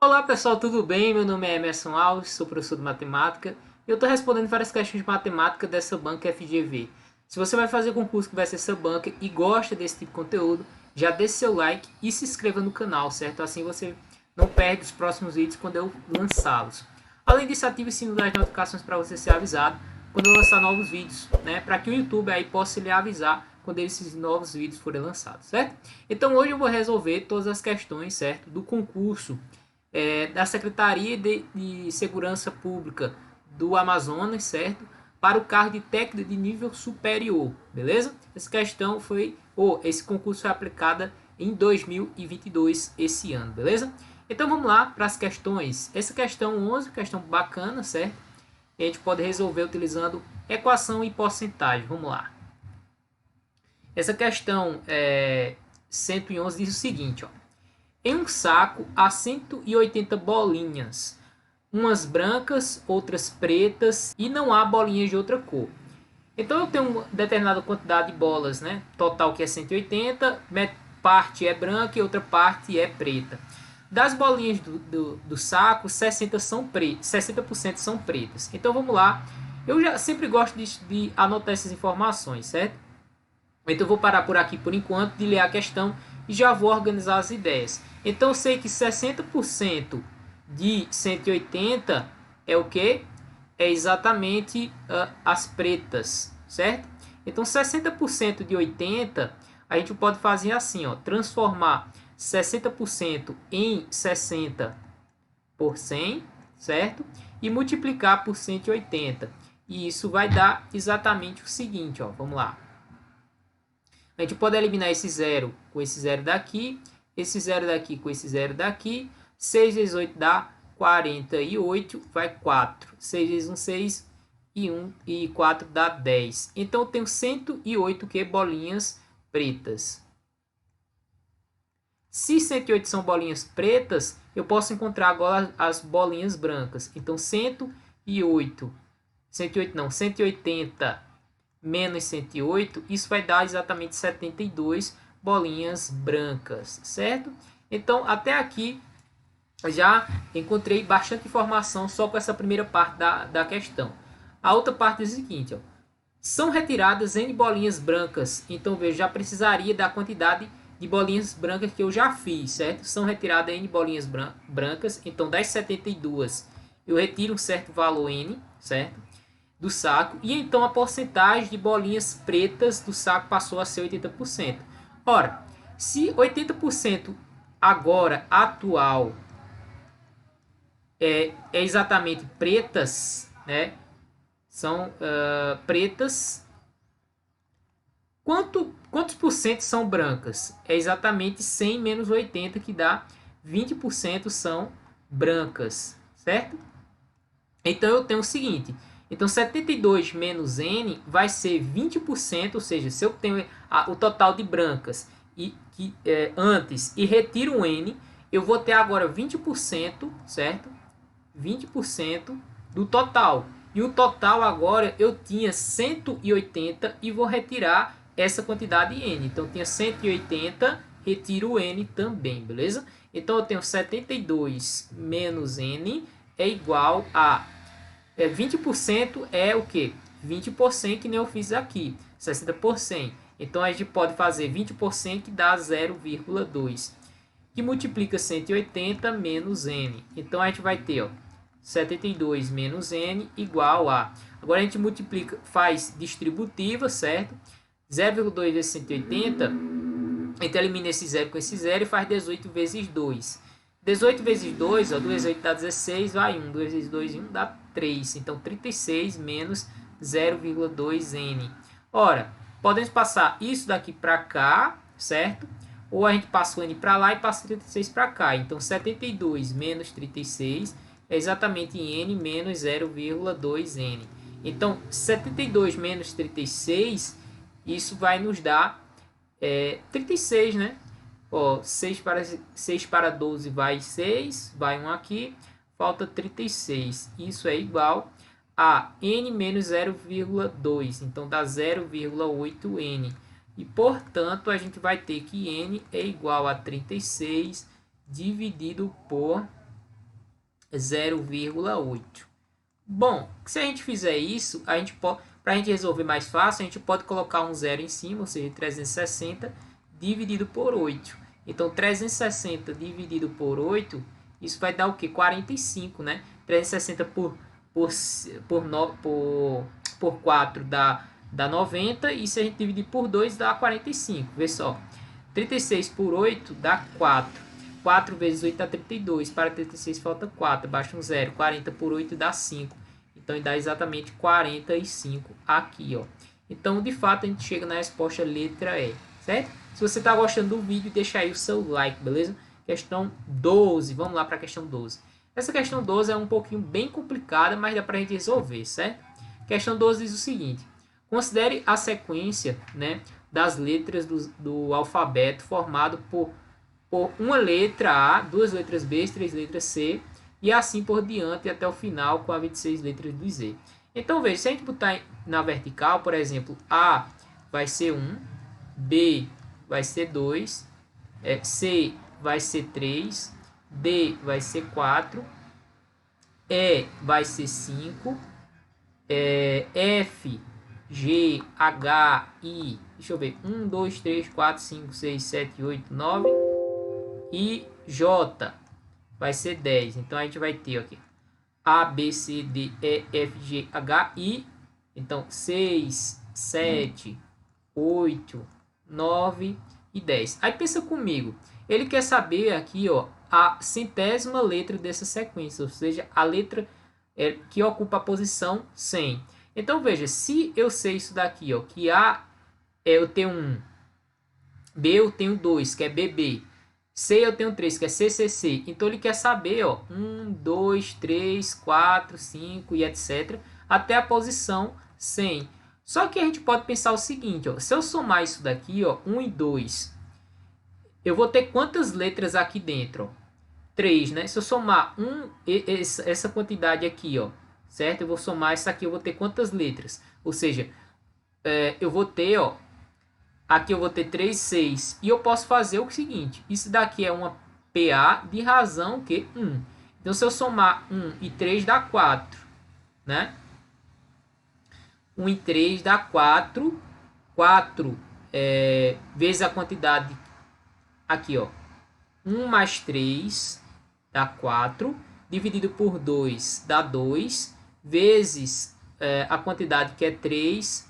Olá pessoal, tudo bem? Meu nome é Emerson Alves, sou professor de matemática e eu estou respondendo várias questões de matemática dessa banca FGV. Se você vai fazer concurso que vai ser essa banca e gosta desse tipo de conteúdo, já deixe seu like e se inscreva no canal, certo? Assim você não perde os próximos vídeos quando eu lançá-los. Além disso, ative o sino das notificações para você ser avisado quando eu lançar novos vídeos, né? Para que o YouTube aí possa lhe avisar quando esses novos vídeos forem lançados, certo? Então hoje eu vou resolver todas as questões, certo? Do concurso da Secretaria de Segurança Pública do Amazonas, certo? Para o cargo de técnico de nível superior, beleza? Essa questão foi, esse concurso foi aplicado em 2022, esse ano, beleza? Então vamos lá para as questões. Essa questão 11, questão bacana, certo? E a gente pode resolver utilizando equação e porcentagem. Vamos lá. Essa questão 111 diz o seguinte, ó. Em um saco há 180 bolinhas, umas brancas, outras pretas e não há bolinhas de outra cor. Então eu tenho uma determinada quantidade de bolas, né? Total que é 180, parte é branca e outra parte é preta. Das bolinhas do saco, 60% são pretas. Então vamos lá. Eu já sempre gosto de anotar essas informações, certo? Então eu vou parar por aqui por enquanto de ler a questão e já vou organizar as ideias. Então eu sei que 60% de 180 é o que? É exatamente as pretas, certo? Então 60% de 80 a gente pode fazer assim, ó, transformar 60% em 60 por 100, certo? E multiplicar por 180. E isso vai dar exatamente o seguinte, ó, vamos lá. A gente pode eliminar esse zero com esse zero daqui, esse zero daqui com esse zero daqui. 6 vezes 8 dá 48, vai 4. 6 vezes 1, 6 e 1 e 4 dá 10. Então eu tenho 108 bolinhas pretas. Se 108 são bolinhas pretas, eu posso encontrar agora as bolinhas brancas. Então 108, 108 não, 180 menos 108, isso vai dar exatamente 72 bolinhas brancas, certo? Então, até aqui, já encontrei bastante informação só com essa primeira parte da questão. A outra parte é o seguinte, ó, são retiradas N bolinhas brancas, então veja, já precisaria da quantidade de bolinhas brancas que eu já fiz, certo? São retiradas N bolinhas brancas, então das 72 eu retiro um certo valor N, certo? Do saco, e então a porcentagem de bolinhas pretas do saco passou a ser 80%. Ora, se 80% agora atual é exatamente pretas, né? São pretas. Quantos por cento são brancas? É exatamente 100 menos 80, que dá 20% são brancas, certo? Então eu tenho o seguinte, então 72 menos N vai ser 20%, ou seja, se eu tenho o total de brancas antes e retiro o N, eu vou ter agora 20%, certo? 20% do total. E o total agora eu tinha 180 e vou retirar essa quantidade N. Então eu tinha 180, retiro o N também, beleza? Então eu tenho 72 menos N é igual a 20% é o que? 20% que nem eu fiz aqui, 60%. Então a gente pode fazer 20% que dá 0,2, que multiplica 180 menos N. Então a gente vai ter, ó, 72 menos N igual a... Agora a gente multiplica, faz distributiva, certo? 0,2 vezes 180, a gente elimina esse zero com esse zero e faz 18 vezes 2. 18 vezes 2, ó, 2 vezes 8 dá 16, vai 1. 2 vezes 2 e 1 dá 3. Então 36 menos 0,2N. Ora, podemos passar isso daqui para cá, certo? Ou a gente passa o N para lá e passa 36 para cá. Então 72 menos 36 é exatamente N menos 0,2N. Então 72 menos 36, isso vai nos dar 36, né? Ó, 6 para 12 vai 6, vai 1 aqui, falta 36. Isso é igual a N menos 0,2, então dá 0,8N. E, portanto, a gente vai ter que N é igual a 36 dividido por 0,8. Bom, se a gente fizer isso, a gente pode, para a gente resolver mais fácil, a gente pode colocar um zero em cima, ou seja, 360 dividido por 8. Então, 360 dividido por 8, isso vai dar o quê? 45, né? 360 por 4 dá 90, e se a gente dividir por 2 dá 45. Vê só, 36 por 8 dá 4. 4 vezes 8 dá 32. Para 36 falta 4. Baixa um 0. 40 por 8 dá 5. Então dá exatamente 45 aqui, ó. Então, de fato, a gente chega na resposta letra E, certo? Se você está gostando do vídeo, deixa aí o seu like, beleza? Questão 12. Vamos lá para a questão 12. Essa questão 12 é um pouquinho bem complicada, mas dá para a gente resolver, certo? Questão 12 diz o seguinte. Considere a sequência, né, das letras do alfabeto formado por uma letra A, duas letras B, três letras C, e assim por diante até o final com as 26 letras do Z. Então, veja, se a gente botar na vertical, por exemplo, A vai ser 1, B vai ser 2, C vai ser 3, D vai ser 4, E vai ser 5, F, G, H, I, deixa eu ver, 1, 2, 3, 4, 5, 6, 7, 8, 9, e J vai ser 10. Então a gente vai ter aqui A, B, C, D, E, F, G, H, I. Então 6, 7, 8, 9 e 10. Aí pensa comigo. Ele quer saber aqui, ó, a centésima letra dessa sequência, ou seja, a letra que ocupa a posição 100. Então veja, se eu sei isso daqui, ó, que A eu tenho 1, B eu tenho 2, que é BB, C eu tenho 3, que é CCC. Então ele quer saber, ó, 1, 2, 3, 4, 5 e etc. até a posição 100. Só que a gente pode pensar o seguinte, ó, se eu somar isso daqui, ó, 1 e 2, eu vou ter quantas letras aqui dentro? Ó? 3, né? Se eu somar essa quantidade aqui, ó, certo? Eu vou somar isso aqui, eu vou ter quantas letras? Ou seja, eu vou ter, ó, aqui eu vou ter 3, 6. E eu posso fazer o seguinte. Isso daqui é uma PA de razão que 1. Então, se eu somar 1 e 3 dá 4. Né? 1 e 3 dá 4. 4 vezes a quantidade. Aqui, ó. 1 mais 3 dá 4. Dividido por 2 dá 2. Vezes a quantidade que é 3.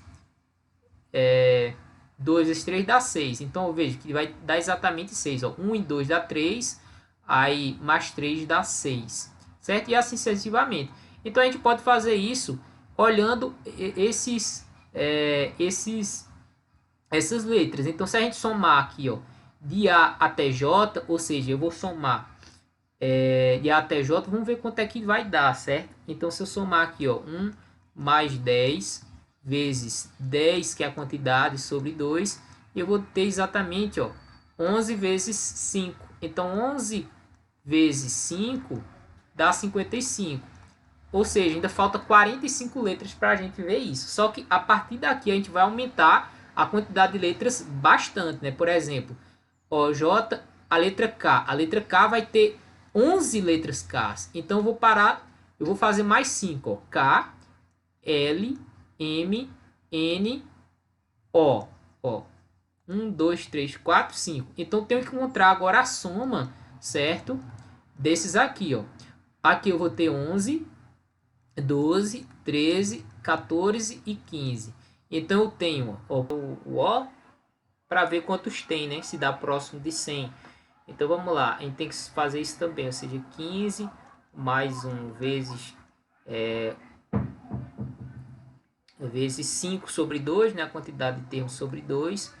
2 vezes 3 dá 6. Então, eu vejo que vai dar exatamente 6. Ó. 1 e 2 dá 3. Aí, mais 3 dá 6. Certo? E assim sucessivamente. Então, a gente pode fazer isso olhando essas letras. Então, se a gente somar aqui, ó, de A até J, ou seja, eu vou somar de A até J, vamos ver quanto é que vai dar, certo? Então, se eu somar aqui, ó, 1 mais 10... vezes 10, que é a quantidade, sobre 2, eu vou ter exatamente, ó, 11 vezes 5. Então, 11 vezes 5 dá 55. Ou seja, ainda falta 45 letras para a gente ver isso. Só que a partir daqui a gente vai aumentar a quantidade de letras bastante, né? Por exemplo, ó, J, a letra K. A letra K vai ter 11 letras K. Então, eu vou parar, eu vou fazer mais 5, ó. K, L, M, N, O. Ó. 1, 2, 3, 4, 5. Então, tenho que encontrar agora a soma, certo? Desses aqui, ó. Aqui eu vou ter 11, 12, 13, 14 e 15. Então, eu tenho ó, o O para ver quantos tem, né? Se dá próximo de 100. Então, vamos lá. A gente tem que fazer isso também. Ou seja, 15 mais 1 vezes... vezes 5 sobre 2, né? A quantidade de termos sobre 2.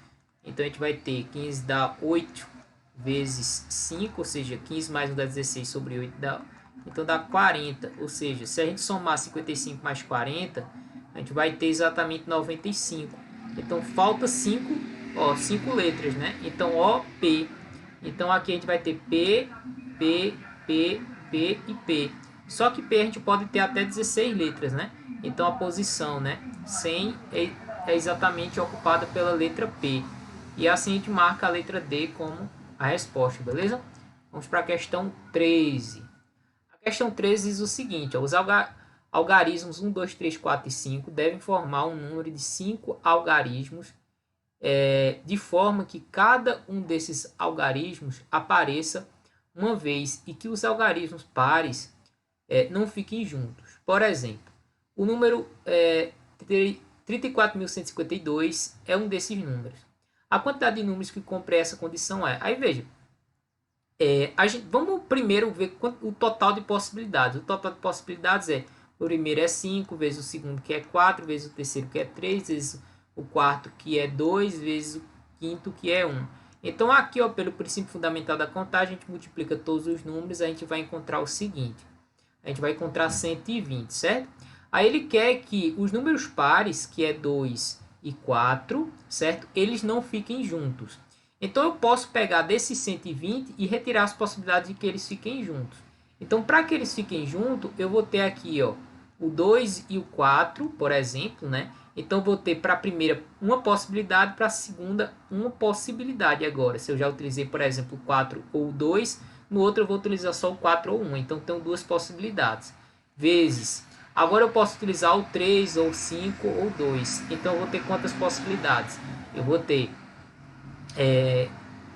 Então, a gente vai ter 15 dá 8 vezes 5, ou seja, 15 mais 1 dá 16 sobre 8 dá... Então, dá 40. Ou seja, se a gente somar 55 mais 40, a gente vai ter exatamente 95. Então, falta 5 letras, né? Então, O, P. Então, aqui a gente vai ter P, P, P, P e P. Só que P a gente pode ter até 16 letras, né? Então, a posição, né, 100 é exatamente ocupada pela letra P. E assim a gente marca a letra D como a resposta, beleza? Vamos para a questão 13. A Questão 13 diz o seguinte, ó, os algarismos 1, 2, 3, 4 e 5 devem formar um número de 5 algarismos, de forma que cada um desses algarismos apareça uma vez e que os algarismos pares não fiquem juntos. Por exemplo, o número 34.152 é um desses números. A quantidade de números que cumpre essa condição é... Aí veja, vamos primeiro ver o total de possibilidades. O total de possibilidades o primeiro é 5, vezes o segundo que é 4, vezes o terceiro que é 3, vezes o quarto que é 2, vezes o quinto que é 1. Então aqui, ó, pelo princípio fundamental da contagem, a gente multiplica todos os números, a gente vai encontrar o seguinte. A gente vai encontrar 120, certo? Aí ele quer que os números pares, que é 2 e 4, certo? Eles não fiquem juntos. Então, eu posso pegar desses 120 e retirar as possibilidades de que eles fiquem juntos. Então, para que eles fiquem juntos, eu vou ter aqui, ó, o 2 e o 4, por exemplo, né? Então, eu vou ter para a primeira uma possibilidade, para a segunda uma possibilidade agora. Se eu já utilizei, por exemplo, o 4 ou o 2, no outro eu vou utilizar só o 4 ou 1. Então, tenho duas possibilidades. Vezes. Agora, eu posso utilizar o 3 ou 5 ou 2. Então, eu vou ter quantas possibilidades? Eu vou ter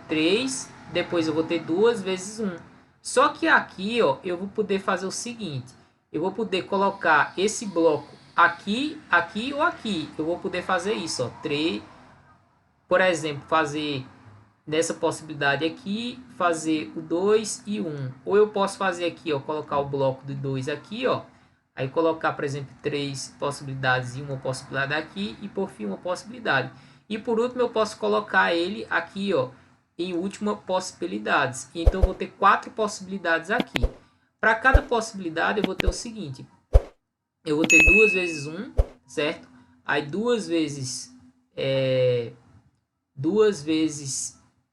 3, depois eu vou ter 2 vezes 1. Só que aqui, ó, eu vou poder fazer o seguinte. Eu vou poder colocar esse bloco aqui, aqui ou aqui. Eu vou poder fazer isso, ó. 3, por exemplo, fazer nessa possibilidade aqui, fazer o 2 e 1. Ou eu posso fazer aqui, ó, colocar o bloco de 2 aqui, ó. Aí colocar, por exemplo, 3 possibilidades e uma possibilidade aqui. E por fim, uma possibilidade. E por último, eu posso colocar ele aqui, ó, em última possibilidades. Então, eu vou ter 4 possibilidades aqui. Para cada possibilidade, eu vou ter o seguinte. Eu vou ter 2 vezes 1, certo? Aí 2 vezes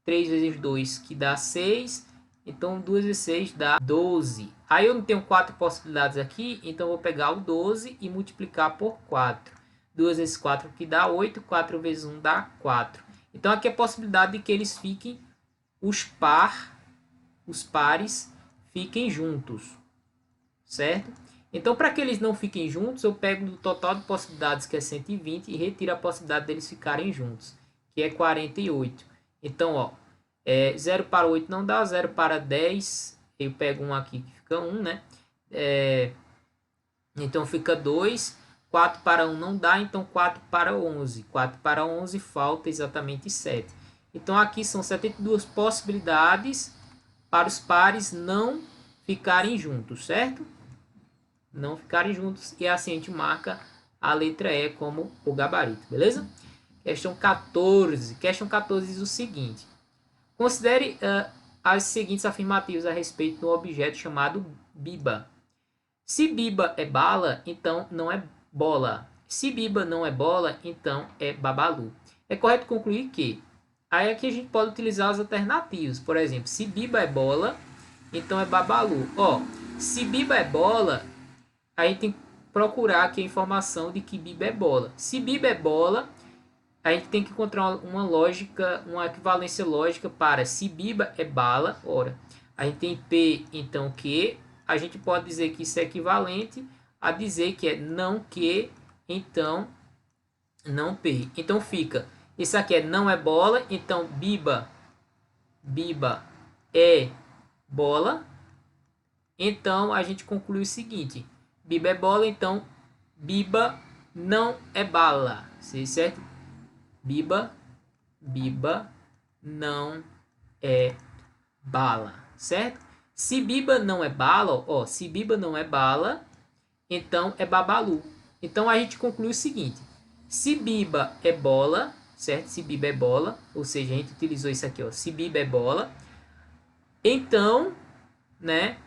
3 vezes 2, que dá 6. Então, 2 vezes 6 dá 12. Aí eu não tenho 4 possibilidades aqui, então eu vou pegar o 12 e multiplicar por 4. 2 vezes 4 que dá 8, 4 vezes 1 dá 4. Então aqui é a possibilidade de que eles fiquem, os pares fiquem juntos, certo? Então para que eles não fiquem juntos, eu pego do total de possibilidades, que é 120, e retiro a possibilidade deles ficarem juntos, que é 48. Então, ó, 0 para 8 não dá, 0 para 10, eu pego um aqui que fica 1, né? Então fica 2. 4 para 1 não dá, então 4 para 11. 4 para 11 falta exatamente 7. Então aqui são 72 possibilidades para os pares não ficarem juntos, certo? Não ficarem juntos, e assim a gente marca a letra E como o gabarito, beleza? Questão 14. Questão 14 diz o seguinte. Considere as seguintes afirmativas a respeito do objeto chamado biba. Se biba é bala, então não é bola. Se biba não é bola, então é babalu. É correto concluir que... Aí aqui a gente pode utilizar as alternativas. Por exemplo, se biba é bola, então é babalu. Ó, se biba é bola, a gente tem que procurar aqui a informação de que biba é bola. Se biba é bola, a gente tem que encontrar uma lógica, uma equivalência lógica para se biba é bala. Ora, a gente tem P, então que... A gente pode dizer que isso é equivalente a dizer que é não que, então não P. Então fica, isso aqui é não é bola, então biba é bola. Então a gente conclui o seguinte, biba é bola, então biba não é bala, certo? Biba não é bala, certo? Se biba não é bala, ó, se biba não é bala, então é babalu. Então a gente conclui o seguinte, se biba é bola, certo? Se biba é bola, ou seja, a gente utilizou isso aqui, ó, se biba é bola, então, né?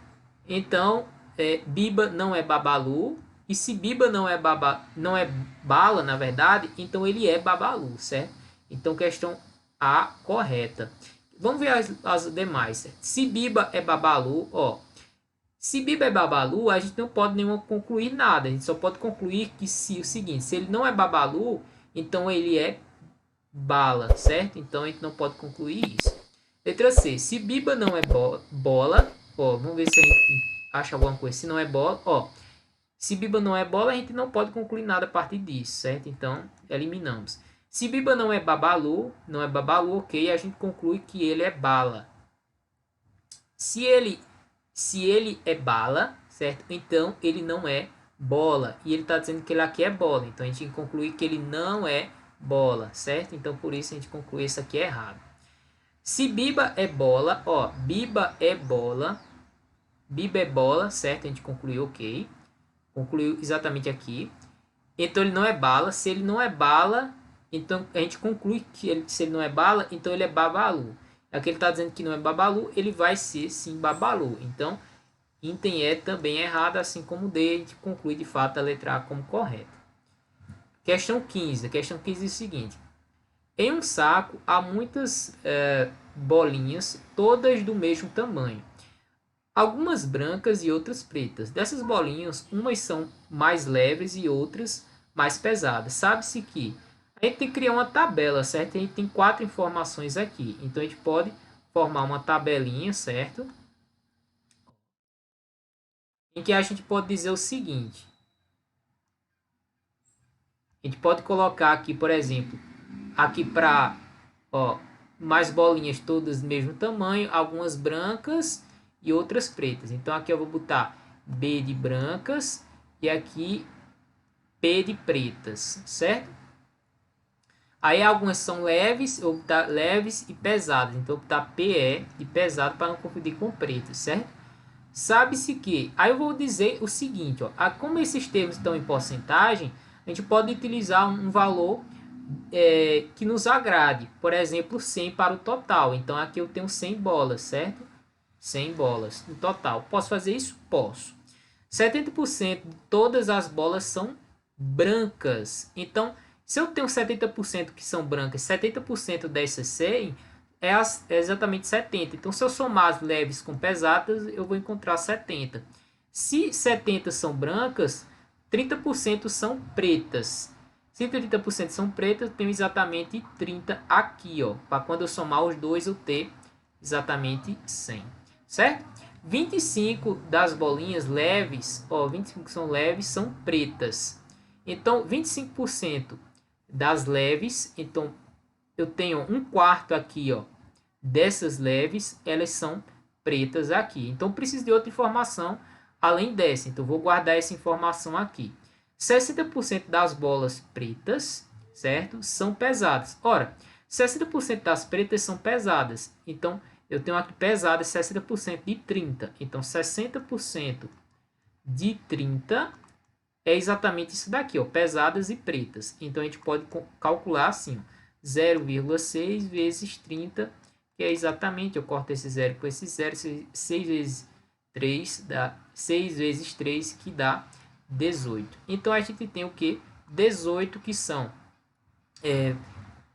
Então, biba não é babalu, e se biba não é bala, na verdade, então ele é babalu, certo? Então, questão A correta. Vamos ver as demais, certo? Se biba é babalu, ó. Se biba é babalu, a gente não pode nenhuma concluir nada. A gente só pode concluir que se o seguinte, se ele não é babalu, então ele é bala, certo? Então a gente não pode concluir isso. Letra C. Se biba não é bola, ó, vamos ver se a gente acha alguma coisa. Se não é bola, ó. Se Biba não é bola, a gente não pode concluir nada a partir disso, certo? Então, eliminamos. Se Biba não é Babalu, ok, a gente conclui que ele é bala. Se ele é bala, certo? Então, ele não é bola. E ele está dizendo que ele aqui é bola. Então, a gente conclui que ele não é bola, certo? Então, por isso, a gente conclui isso aqui errado. Se Biba é bola, ó, Biba é bola, certo? A gente concluiu, ok. Concluiu exatamente aqui. Então ele não é bala. Se ele não é bala, então a gente conclui que se ele não é bala, então ele é Babalu. Aqui ele está dizendo que não é Babalu, ele vai ser sim Babalu. Então, item E também é errado, assim como D, a gente conclui de fato a letra A como correta. Questão 15. A questão 15 é o seguinte. Em um saco há muitas bolinhas, todas do mesmo tamanho. Algumas brancas e outras pretas. Dessas bolinhas, umas são mais leves e outras mais pesadas. Sabe-se que a gente tem que criar uma tabela, certo? A gente tem 4 informações aqui. Então, a gente pode formar uma tabelinha, certo? Em que a gente pode dizer o seguinte. A gente pode colocar aqui, por exemplo, aqui para mais bolinhas todas do mesmo tamanho, algumas brancas e outras pretas. Então aqui eu vou botar B de brancas e aqui P de pretas, certo? Aí algumas são leves, eu vou botar leves e pesadas. Então eu vou botar PE de pesado para não confundir com pretas, certo? Sabe-se que, aí eu vou dizer o seguinte, ó, como esses termos estão em porcentagem, a gente pode utilizar um valor que nos agrade. Por exemplo, 100 para o total. Então aqui eu tenho 100 bolas, certo? 100 bolas no total. Posso fazer isso? Posso. 70% de todas as bolas são brancas. Então, se eu tenho 70% que são brancas, 70% dessas 100 é exatamente 70. Então, se eu somar as leves com pesadas, eu vou encontrar 70. Se 70 são brancas, 30% são pretas. Se 30% são pretas, eu tenho exatamente 30 aqui, ó. Para quando eu somar os dois, eu ter exatamente 100. Certo? 25 das bolinhas leves, 25 que são leves, são pretas. Então, 25% das leves, então eu tenho um quarto aqui, ó, dessas leves, elas são pretas aqui. Então, preciso de outra informação além dessa. Então, vou guardar essa informação aqui. 60% das bolas pretas, certo? São pesadas. Ora, 60% das pretas são pesadas. Então, eu tenho aqui pesadas 60% de 30. Então, 60% de 30 é exatamente isso daqui, ó, pesadas e pretas. Então, a gente pode calcular assim, 0,6 vezes 30, que é exatamente, eu corto esse 0 com esse 0, 6 vezes 3 dá 6 vezes 3, que dá 18. Então, a gente tem o que? 18 que são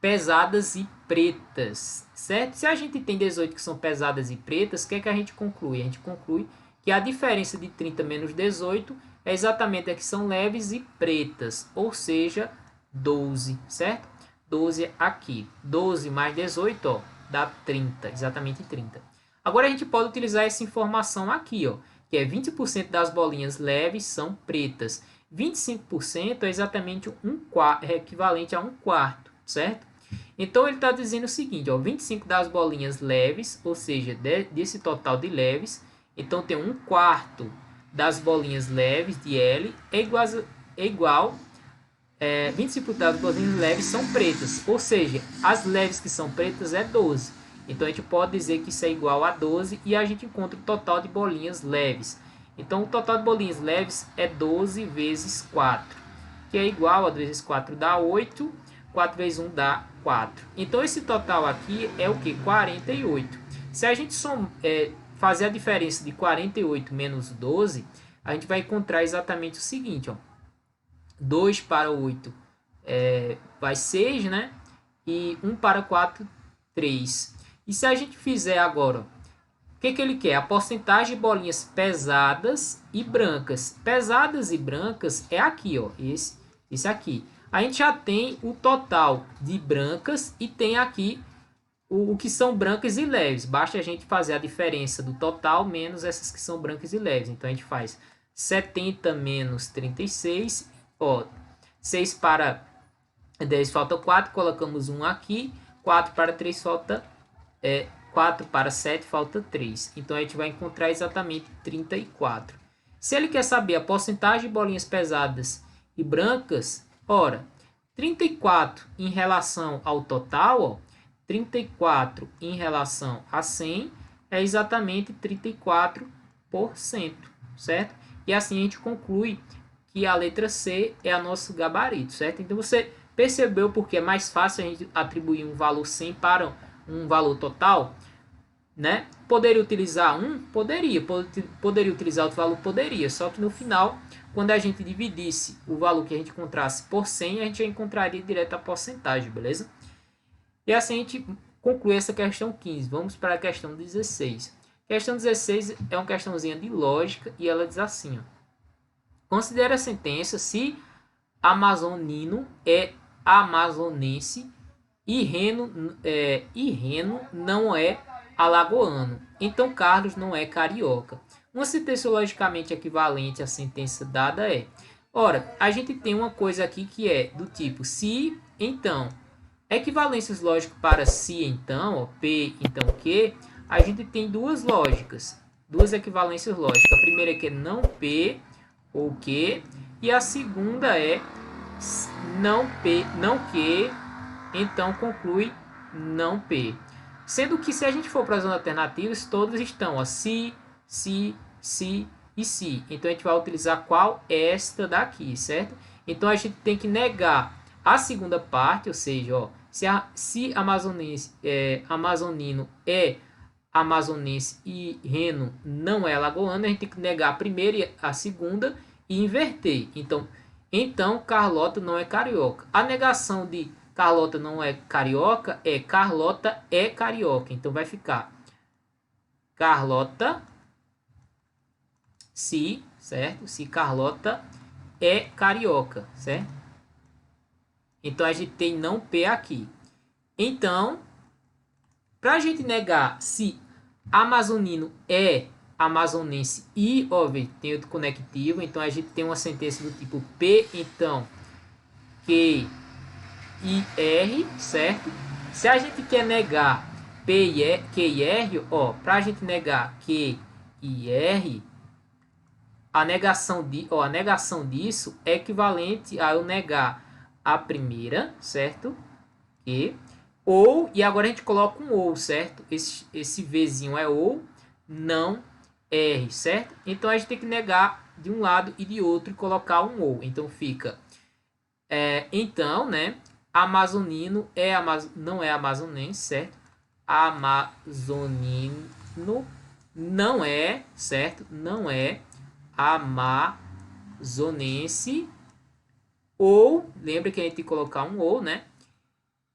pesadas e pretas, certo? Se a gente tem 18 que são pesadas e pretas, o que é que a gente conclui? A gente conclui que a diferença de 30 menos 18 é exatamente a que são leves e pretas, ou seja, 12, certo? 12 aqui. 12 mais 18, ó, dá 30, exatamente 30. Agora a gente pode utilizar essa informação aqui, ó, que é 20% das bolinhas leves são pretas. 25% é exatamente é equivalente a um quarto, certo? Então ele está dizendo o seguinte, ó, 25 das bolinhas leves, ou seja, desse total de leves, então tem um quarto das bolinhas leves de L é igual 25 das bolinhas leves são pretas, ou seja, as leves que são pretas é 12. Então a gente pode dizer que isso é igual a 12 e a gente encontra o total de bolinhas leves. Então o total de bolinhas leves é 12 vezes 4, que é igual a 2 vezes 4 dá 8, 4 vezes 1 dá 4. Então esse total aqui é o que? 48. Se a gente fazer a diferença de 48 menos 12, a gente vai encontrar exatamente o seguinte, ó. 2 para 8 vai 6, né? E 1 para 4, 3. E se a gente fizer agora, o que ele quer? A porcentagem de bolinhas pesadas e brancas. Pesadas e brancas é aqui, ó, esse aqui. A gente já tem o total de brancas e tem aqui o que são brancas e leves. Basta a gente fazer a diferença do total menos essas que são brancas e leves. Então a gente faz 70 menos 36, ó, 6 para 10 falta 4, colocamos 1 aqui, 4 para 3 falta 4 para 7 falta 3. Então a gente vai encontrar exatamente 34. Se ele quer saber a porcentagem de bolinhas pesadas e brancas, ora, 34 em relação ao total, ó, 34 em relação a 100 é exatamente 34%, certo? E assim a gente conclui que a letra C é o nosso gabarito, certo? Então você percebeu porque é mais fácil a gente atribuir um valor 100 para um valor total, né? Poderia utilizar um? Poderia utilizar outro valor? Poderia, só que no final, quando a gente dividisse o valor que a gente encontrasse por 100, a gente já encontraria direto a porcentagem, beleza? E assim a gente conclui essa questão 15. Vamos para a questão 16. Questão 16 é uma questãozinha de lógica e ela diz assim, ó: considere a sentença se amazonino é amazonense e Reno não é alagoano. Então Carlos não é carioca. Uma sentença logicamente equivalente à sentença dada é: ora, a gente tem uma coisa aqui que é do tipo se, então. Equivalências lógicas para se, então, ó, P, então Q, a gente tem duas lógicas, duas equivalências lógicas. A primeira é que é não P ou Q, e a segunda é não P, não Q, então conclui não P. Sendo que se a gente for para as alternativas, todas estão ó, se e se. Então a gente vai utilizar qual? Esta daqui, certo? Então a gente tem que negar a segunda parte, ou seja, ó, se amazonino é amazonense e Reno não é alagoano, a gente tem que negar a primeira e a segunda e inverter. Então Carlota não é carioca. A negação de Carlota não é carioca é Carlota é carioca. Então vai ficar Carlota se, certo? Se Carlota é carioca, certo? Então a gente tem não P aqui. Então, para a gente negar se amazonino é amazonense e, ó, tem outro conectivo, então a gente tem uma sentença do tipo P, então Q e R, certo? Se a gente quer negar P e R, Q e R, ó, para a gente negar Q e R, a negação disso é equivalente a eu negar a primeira, certo? E agora a gente coloca um ou, certo? Esse Vzinho é ou, não R, certo? Então a gente tem que negar de um lado e de outro e colocar um ou. Então fica, então, né? Amazonino não é amazonense, certo? Amazonino não é, certo? Não é amazonense. Ou, lembra que a gente tem que colocar um ou, né?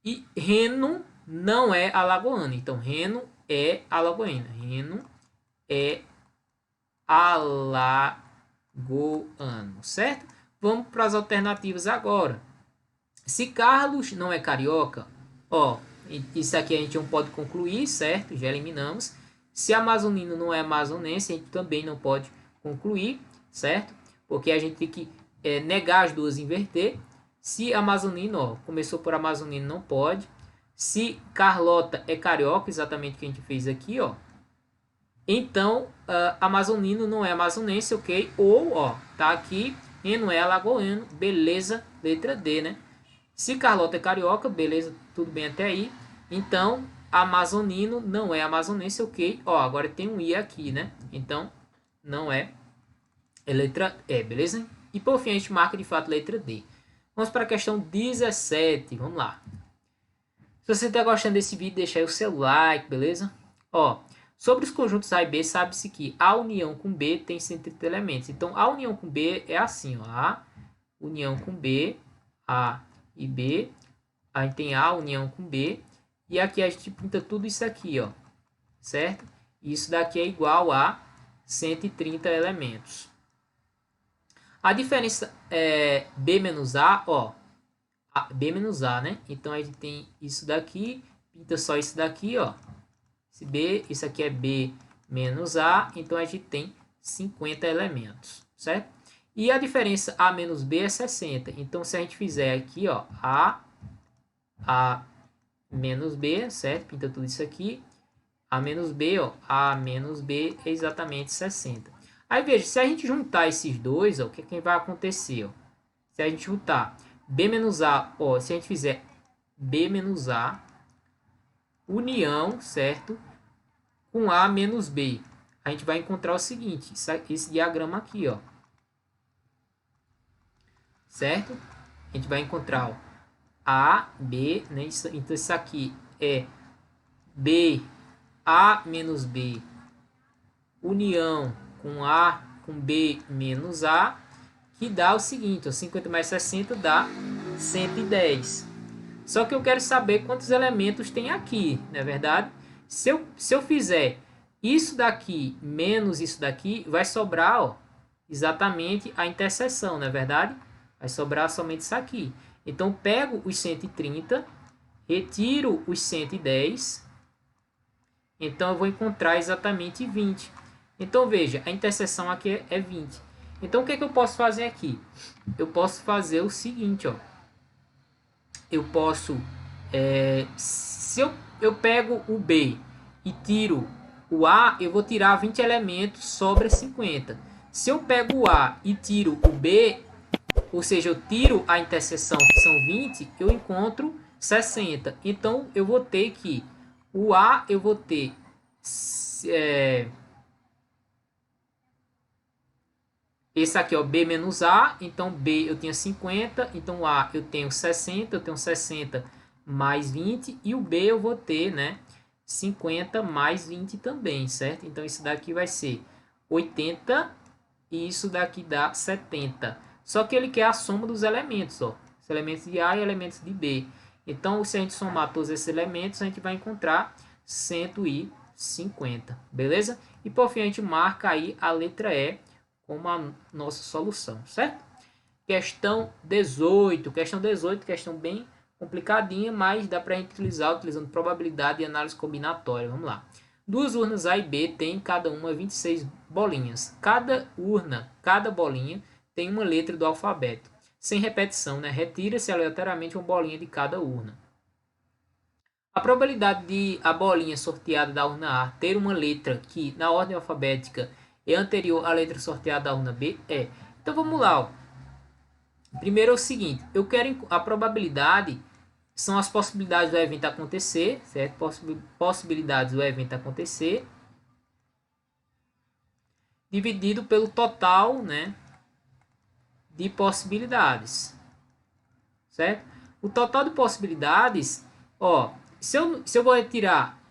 E Reno não é alagoano. Então, Reno é alagoano. Reno é alagoano, certo? Vamos para as alternativas agora. Se Carlos não é carioca, ó, isso aqui a gente não pode concluir, certo? Já eliminamos. Se amazonino não é amazonense, a gente também não pode concluir, certo? Porque a gente tem que negar as duas e inverter. Se amazonino, ó, começou por amazonino, não pode. Se Carlota é carioca, exatamente o que a gente fez aqui, ó. Então, amazonino não é amazonense, ok? Ou, ó, tá aqui, e não é alagoano, beleza, letra D, né? Se Carlota é carioca, beleza, tudo bem até aí. Então, amazonino não é amazonense, ok? Ó, agora tem um I aqui, né? Então, não é letra E, beleza? E por fim, a gente marca de fato letra D. Vamos para a questão 17, vamos lá. Se você está gostando desse vídeo, deixa aí o seu like, beleza? Ó, sobre os conjuntos A e B, sabe-se que A união com B tem 130 elementos. Então, A união com B é assim, ó. A união com B, A e B. A gente tem A união com B. E aqui a gente pinta tudo isso aqui, ó. Certo? Isso daqui é igual a 130 elementos. A diferença é B menos A, ó. B menos A, né? Então a gente tem isso daqui pinta só isso daqui, ó. Esse B, isso aqui é B menos A, então a gente tem 50 elementos, certo? E a diferença A menos B é 60. Então, se a gente fizer aqui, ó, A menos B, certo? Pinta tudo isso aqui. A menos B, ó, A menos B é exatamente 60. Aí, veja, se a gente juntar esses dois, ó, o que vai acontecer, ó? Se a gente juntar B menos A, ó, se a gente fizer B menos A, união, certo? Com A menos B, a gente vai encontrar o seguinte, esse diagrama aqui, ó. Certo? A gente vai encontrar, ó, A, B, né? Então, isso aqui é B, A menos B, união com A, com B menos A, que dá o seguinte, ó, 50 mais 60 dá 110. Só que eu quero saber quantos elementos tem aqui, não é verdade? Se eu fizer isso daqui menos isso daqui, vai sobrar, ó, exatamente a interseção, não é verdade? Vai sobrar somente isso aqui. Então, pego os 130, retiro os 110, então eu vou encontrar exatamente 20. Então, veja, a interseção aqui é 20. Então, o que eu posso fazer aqui? Eu posso fazer o seguinte, ó. Eu posso, se eu pego o B e tiro o A, eu vou tirar 20 elementos, sobra 50. Se eu pego o A e tiro o B, ou seja, eu tiro a interseção, que são 20, eu encontro 60. Então, eu vou ter que, o A, eu vou ter, esse aqui, ó, B menos A, então B eu tenho 50, então A eu tenho 60, eu tenho 60 mais 20, e o B eu vou ter, né, 50 mais 20 também, certo? Então, isso daqui vai ser 80 e isso daqui dá 70. Só que ele quer a soma dos elementos, ó. Os elementos de A e elementos de B. Então, se a gente somar todos esses elementos, a gente vai encontrar 150, beleza? E por fim, a gente marca aí a letra E como a nossa solução, certo? Questão 18. Questão 18, questão bem complicadinha, mas dá para a gente utilizar utilizando probabilidade e análise combinatória. Vamos lá. Duas urnas A e B têm cada uma 26 bolinhas. Cada urna, cada bolinha, tem uma letra do alfabeto. Sem repetição, né? Retira-se aleatoriamente uma bolinha de cada urna. A probabilidade de a bolinha sorteada da urna A ter uma letra que, na ordem alfabética, é anterior à letra sorteada da urna B é. Então, vamos lá. Ó. Primeiro é o seguinte. Eu quero a probabilidade, são as possibilidades do evento acontecer, certo? Possibilidades do evento acontecer, dividido pelo total, né, de possibilidades, certo? O total de possibilidades, ó, se eu vou retirar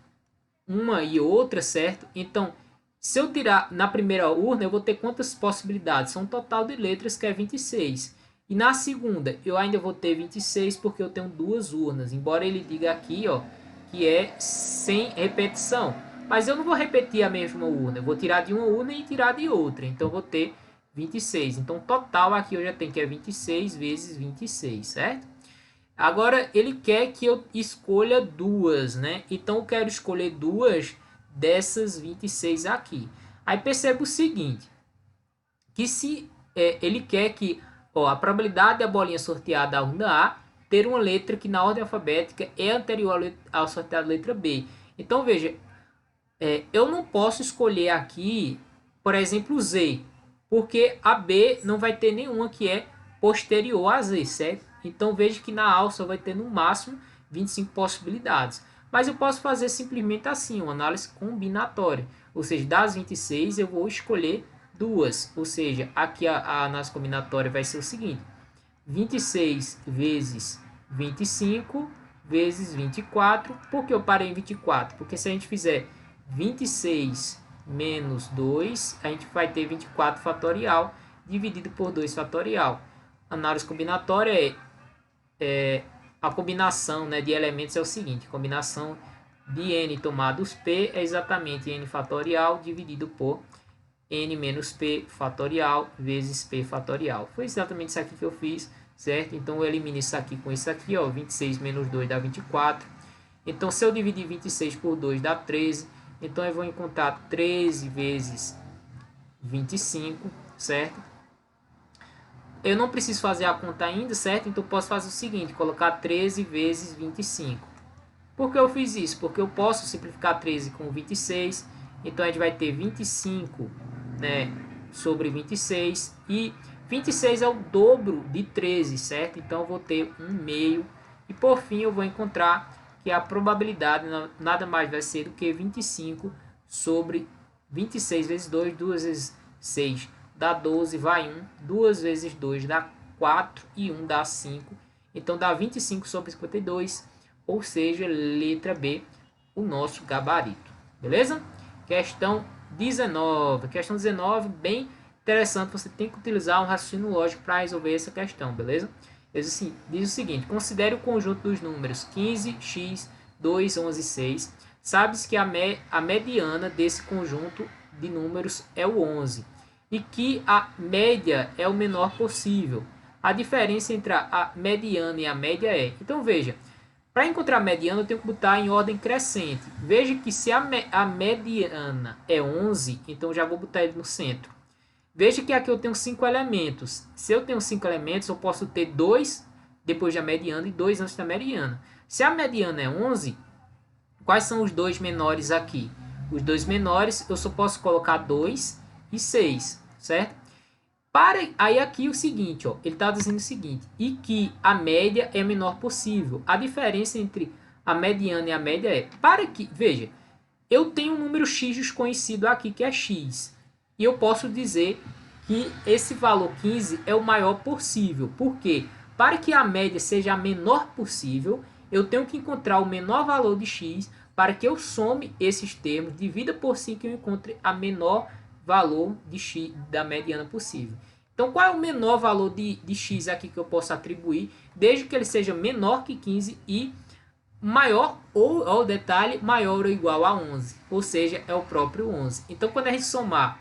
uma e outra, certo? Então, se eu tirar na primeira urna, eu vou ter quantas possibilidades? São um total de letras, que é 26. E na segunda, eu ainda vou ter 26, porque eu tenho duas urnas. Embora ele diga aqui, ó, que é sem repetição. Mas eu não vou repetir a mesma urna. Eu vou tirar de uma urna e tirar de outra. Então, eu vou ter 26. Então, total aqui eu já tenho que é 26 vezes 26, certo? Agora, ele quer que eu escolha duas, né? Então, eu quero escolher duas dessas 26 aqui. Aí, perceba o seguinte, que se ele quer que, ó, a probabilidade da bolinha sorteada da urna A ter uma letra que na ordem alfabética é anterior ao sorteado da letra B. Então, veja, eu não posso escolher aqui, por exemplo, Z, porque a B não vai ter nenhuma que é posterior a Z, certo? Então, veja que na A só vai ter no máximo 25 possibilidades. Mas eu posso fazer simplesmente assim, uma análise combinatória. Ou seja, das 26 eu vou escolher duas. Ou seja, aqui a análise combinatória vai ser o seguinte. 26 vezes 25 vezes 24. Por que eu parei em 24? Porque se a gente fizer 26 menos 2, a gente vai ter 24 fatorial dividido por 2 fatorial. Análise combinatória a combinação, né, de elementos é o seguinte, combinação de n tomados p é exatamente n fatorial dividido por n menos p fatorial vezes p fatorial. Foi exatamente isso aqui que eu fiz, certo? Então eu elimino isso aqui com isso aqui, ó, 26 menos 2 dá 24. Então, se eu dividir 26 por 2 dá 13. Então, eu vou encontrar 13 vezes 25, certo? Eu não preciso fazer a conta ainda, certo? Então, eu posso fazer o seguinte, colocar 13 vezes 25. Por que eu fiz isso? Porque eu posso simplificar 13 com 26. Então, a gente vai ter 25, né, sobre 26. E 26 é o dobro de 13, certo? Então, eu vou ter 1 meio. E, por fim, eu vou encontrar que a probabilidade nada mais vai ser do que 25 sobre 26 vezes 2. 2 vezes 6 dá 12, vai 1. 2 vezes 2 dá 4 e 1 dá 5. Então, dá 25 sobre 52. Ou seja, letra B, o nosso gabarito. Beleza? Questão 19. Questão 19, bem interessante. Você tem que utilizar um raciocínio lógico para resolver essa questão, beleza? Diz o seguinte: considere o conjunto dos números 15, x, 2, 11, 6. Sabes que a mediana desse conjunto de números é o 11 e que a média é o menor possível. A diferença entre a mediana e a média é... Então, veja, para encontrar a mediana, eu tenho que botar em ordem crescente. Veja que se a mediana é 11, então eu já vou botar ele no centro. Veja que aqui eu tenho 5 elementos. Se eu tenho 5 elementos, eu posso ter 2 depois da mediana e 2 antes da mediana. Se a mediana é 11, quais são os dois menores aqui? Os dois menores, eu só posso colocar 2 e 6, certo? Aí aqui o seguinte, ó, ele está dizendo o seguinte, e que a média é a menor possível. A diferença entre a mediana e a média é, veja, eu tenho um número x desconhecido aqui, que é x. E eu posso dizer que esse valor 15 é o maior possível. Por quê? Para que a média seja a menor possível, eu tenho que encontrar o menor valor de x para que eu some esses termos, divida por 5 e eu encontre a menor valor de x da mediana possível. Então, qual é o menor valor de x aqui que eu posso atribuir, desde que ele seja menor que 15 e maior, ou detalhe, maior ou igual a 11, ou seja, é o próprio 11. Então, quando a gente somar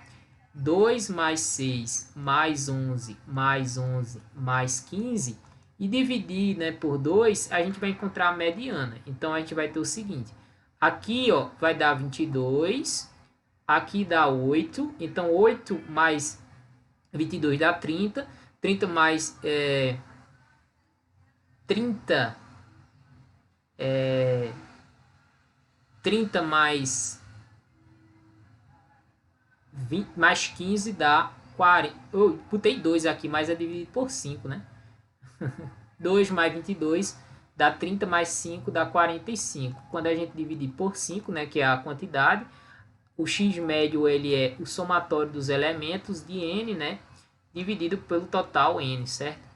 2 mais 6 mais 11 mais 11 mais 15 e dividir, né, por 2, a gente vai encontrar a mediana. Então, a gente vai ter o seguinte, aqui ó, vai dar 22, aqui dá 8, então 8 mais 22 dá 30, 30 mais 30 mais 20, mais 15 dá 40. Eu botei 2 aqui, mas é dividido por 5, né? 2 mais 22 dá 30 mais 5 dá 45. Quando a gente dividir por 5, né, que é a quantidade, o x médio ele é o somatório dos elementos de n, né, dividido pelo total n, certo?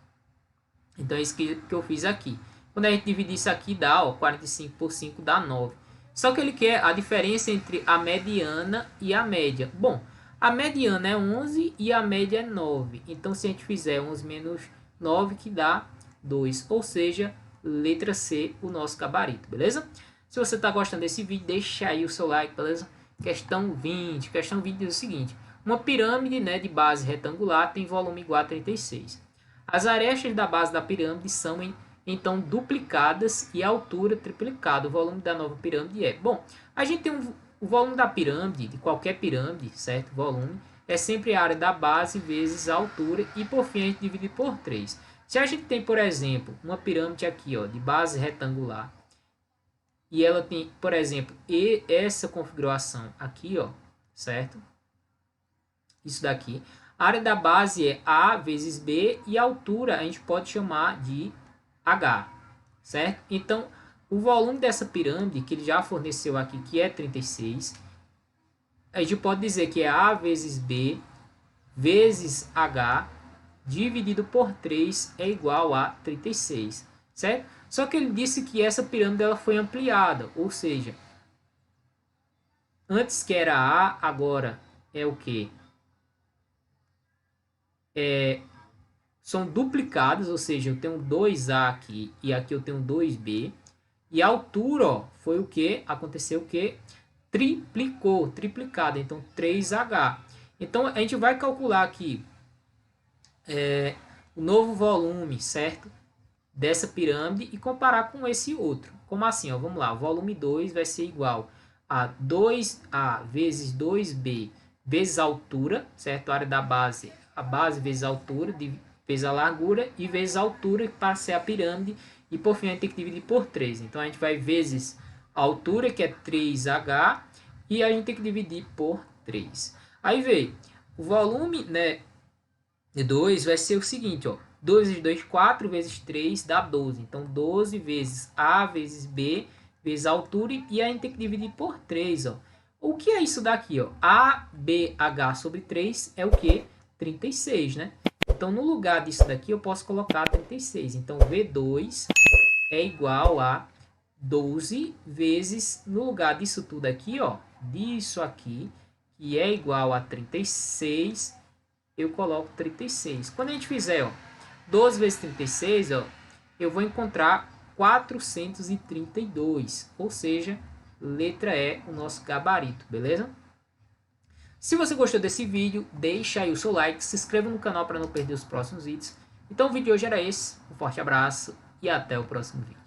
Então é isso que eu fiz aqui. Quando a gente dividir isso aqui, dá, ó, 45 por 5 dá 9. Só que ele quer a diferença entre a mediana e a média. Bom, a mediana é 11 e a média é 9. Então, se a gente fizer 11 menos 9, que dá 2. Ou seja, letra C, o nosso gabarito, beleza? Se você está gostando desse vídeo, deixa aí o seu like, beleza? Questão 20. Questão 20 diz o seguinte. Uma pirâmide, né, de base retangular tem volume igual a 36. As arestas da base da pirâmide são então duplicadas e a altura triplicada. O volume da nova pirâmide é... Bom, a gente tem o volume da pirâmide, de qualquer pirâmide, certo? Volume é sempre a área da base vezes a altura e por fim a gente divide por 3. Se a gente tem, por exemplo, uma pirâmide aqui, ó, de base retangular e ela tem, por exemplo, essa configuração aqui, ó, certo? Isso daqui. A área da base é A vezes B e a altura a gente pode chamar de H, certo? Então, o volume dessa pirâmide que ele já forneceu aqui, que é 36, a gente pode dizer que é A vezes B vezes H dividido por 3 é igual a 36, certo? Só que ele disse que essa pirâmide ela foi ampliada, ou seja, antes que era A, agora é o que? São duplicadas, ou seja, eu tenho 2A aqui e aqui eu tenho 2B. E a altura, ó, foi o que? Aconteceu o que? Triplicada, então 3H. Então a gente vai calcular aqui o novo volume, certo? dessa pirâmide e comparar com esse outro. Como assim? Ó? Vamos lá, o volume 2 vai ser igual a 2A vezes 2B vezes a altura, certo? A área da base, a base vezes a altura, vezes a largura e vezes a altura para ser a pirâmide. E por fim a gente tem que dividir por 3. Então a gente vai vezes a altura, que é 3H, e a gente tem que dividir por 3. Aí veio, o volume, né, de 2 vai ser o seguinte, ó. 2 vezes 2, 4 vezes 3 dá 12. Então 12 vezes A vezes B vezes a altura, e a gente tem que dividir por 3, ó. O que é isso daqui, ó? ABH sobre 3 é o que? 36, né? Então, no lugar disso daqui, eu posso colocar 36. Então, V2 é igual a 12 vezes, no lugar disso tudo aqui, ó, disso aqui, que é igual a 36, eu coloco 36. Quando a gente fizer, ó, 12 vezes 36, ó, eu vou encontrar 432, ou seja, letra E, o nosso gabarito, beleza? Se você gostou desse vídeo, deixa aí o seu like, se inscreva no canal para não perder os próximos vídeos. Então o vídeo de hoje era esse, um forte abraço e até o próximo vídeo.